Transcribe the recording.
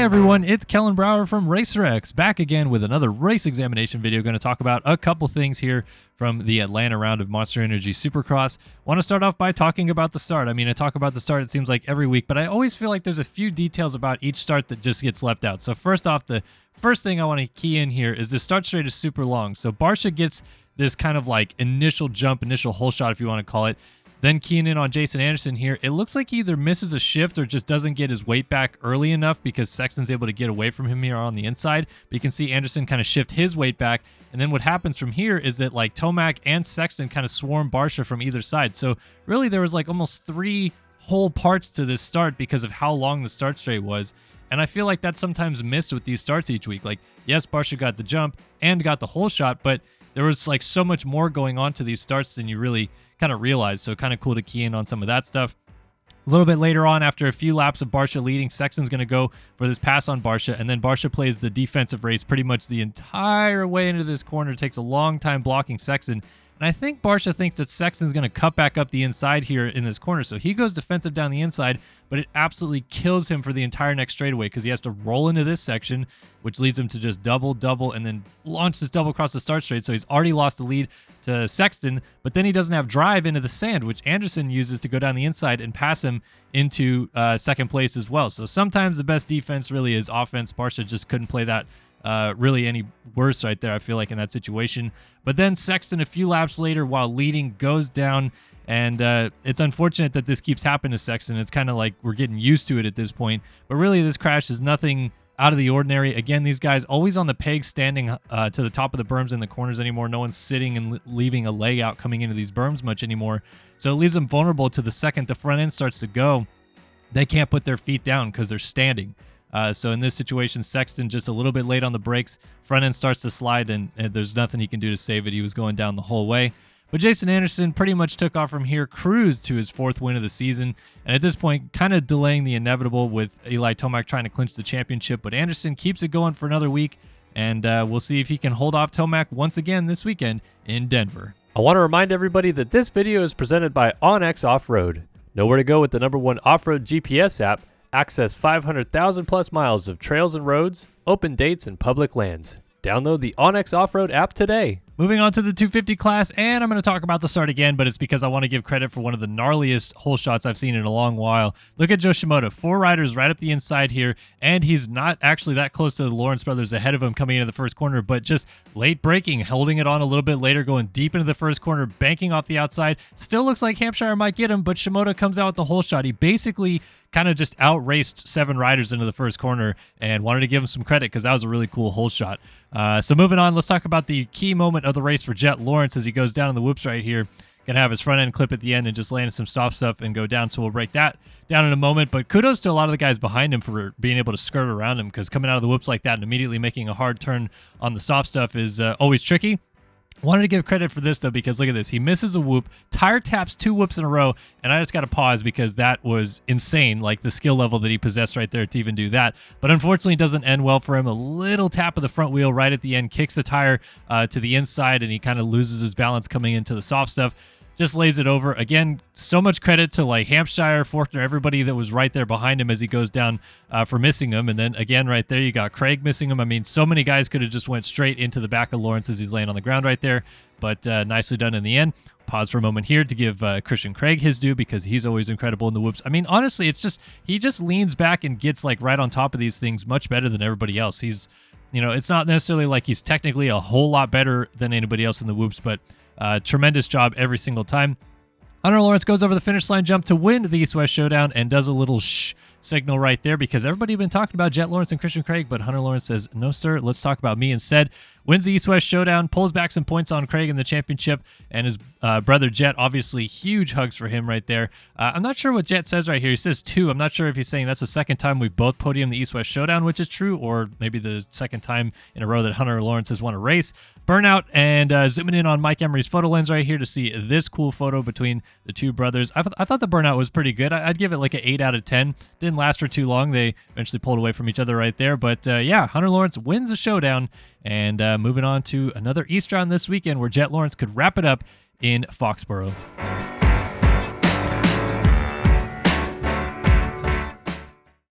everyone, it's Kellen Brower from RacerX, back again with another race examination video. Going to talk about a couple things here from the Atlanta round of Monster Energy Supercross. Want to start off by talking about the start. I mean, I talk about the start, it seems like every week, but I always feel like there's a few details about each start that just gets left out. So first off, the first thing I want to key in here is the start straight is super long. So Barcia gets this kind of like initial jump, initial hole shot, if you want to call it. Then keying in on Jason Anderson here, it looks like he either misses a shift or just doesn't get his weight back early enough because Sexton's able to get away from him here on the inside. But you can see Anderson kind of shift his weight back. And then what happens from here is that like Tomac and Sexton kind of swarm Barcia from either side. So really there was like almost 3 whole parts to this start because of how long the start straight was. And I feel like that's sometimes missed with these starts each week. Like, yes, Barcia got the jump and got the hole shot, but there was like so much more going on to these starts than you really kind of realized. So kind of cool to key in on some of that stuff. A little bit later on, after a few laps of Barcia leading, Sexton's going to go for this pass on Barcia, and then Barcia plays the defensive race pretty much the entire way into this corner. It takes a long time blocking Sexton. And I think Barcia thinks that Sexton's going to cut back up the inside here in this corner. So he goes defensive down the inside, but it absolutely kills him for the entire next straightaway because he has to roll into this section, which leads him to just double, and then launch this double across the start straight. So he's already lost the lead to Sexton, but then he doesn't have drive into the sand, which Anderson uses to go down the inside and pass him into second place as well. So sometimes the best defense really is offense. Barcia just couldn't play that really any worse right there, I feel like, in that situation. But then Sexton, a few laps later, while leading, goes down, and it's unfortunate that this keeps happening to Sexton. It's kind of like we're getting used to it at this point. But really, this crash is nothing out of the ordinary. Again, these guys always on the pegs, standing to the top of the berms in the corners anymore. No one's sitting and leaving a leg out coming into these berms much anymore. So it leaves them vulnerable to the second the front end starts to go. They can't put their feet down because they're standing. So in this situation, Sexton just a little bit late on the brakes. Front end starts to slide, and there's nothing he can do to save it. He was going down the whole way. But Jason Anderson pretty much took off from here, cruised to his 4th win of the season, and at this point, kind of delaying the inevitable with Eli Tomac trying to clinch the championship. But Anderson keeps it going for another week, and we'll see if he can hold off Tomac once again this weekend in Denver. I want to remind everybody that this video is presented by Onyx Off-Road. Know where to go with the #1 off-road GPS app. Access 500,000 plus miles of trails and roads, open dates, and public lands. Download the Onyx Off-Road app today. Moving on to the 250 class, and I'm going to talk about the start again, but it's because I want to give credit for one of the gnarliest hole shots I've seen in a long while. Look at Joe Shimoda, 4 riders right up the inside here, and he's not actually that close to the Lawrence brothers ahead of him coming into the first corner, but just late braking, holding it on a little bit later, going deep into the first corner, banking off the outside. Still looks like Hampshire might get him, but Shimoda comes out with the hole shot. He basically kind of just outraced 7 riders into the first corner, and wanted to give him some credit because that was a really cool hole shot. So moving on, let's talk about the key moment of the race for Jett Lawrence as he goes down in the whoops right here. Gonna have his front end clip at the end and just land some soft stuff and go down, so we'll break that down in a moment. But kudos to a lot of the guys behind him for being able to skirt around him, because coming out of the whoops like that and immediately making a hard turn on the soft stuff is always tricky. Wanted to give credit for this, though, because look at this. He misses a whoop, tire taps 2 whoops in a row, and I just got to pause because that was insane, like the skill level that he possessed right there to even do that. But unfortunately, it doesn't end well for him. A little tap of the front wheel right at the end kicks the tire to the inside, and he kind of loses his balance coming into the soft stuff. Just lays it over. Again, so much credit to like Hampshire, Faulkner, everybody that was right there behind him as he goes down for missing him. And then again, right there, you got Craig missing him. I mean, so many guys could have just went straight into the back of Lawrence as he's laying on the ground right there. But nicely done in the end. Pause for a moment here to give Christian Craig his due because he's always incredible in the whoops. I mean, honestly, it's just he just leans back and gets like right on top of these things much better than everybody else. He's, you know, it's not necessarily like he's technically a whole lot better than anybody else in the whoops, but tremendous job every single time. Hunter Lawrence goes over the finish line jump to win the East-West Showdown and does a little shh signal right there because everybody had been talking about Jett Lawrence and Christian Craig, but Hunter Lawrence says, no, sir, let's talk about me instead. Wins the East-West Showdown, pulls back some points on Craig in the championship, and his brother Jett, obviously huge hugs for him right there. I'm not sure what Jett says right here. He says 2. I'm not sure if he's saying that's the second time we both podiumed the East-West Showdown, which is true, or maybe the second time in a row that Hunter Lawrence has won a race. Burnout, and zooming in on Mike Emery's photo lens right here to see this cool photo between the 2 brothers. I thought the burnout was pretty good. I'd give it like an 8 out of 10. Didn't last for too long. They eventually pulled away from each other right there. But yeah, Hunter Lawrence wins the showdown. And moving on to another East round this weekend where Jett Lawrence could wrap it up in Foxborough.